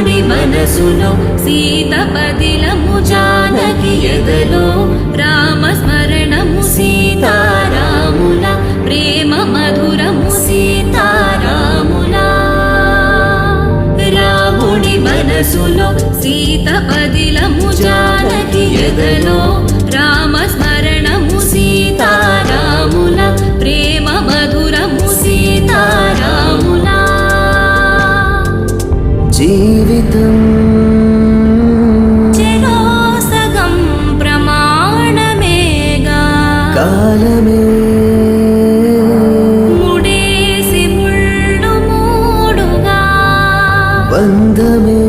రాముడి మనసులో సీత పదిలము జానకి ఎదలో రామస్మరణము సీతారాముల ప్రేమ మధురము సీతారాముల రాముడి మనసులో సీత పదిలము జానకి ఎదలో రామస్మరణము సీతారాముల ప్రేమ మధురము సీతారాముల జీవితం చెరో సగం ప్రమాణమేగా కాలమే ముడేసి ముళ్ళు మూడుగా బంధమే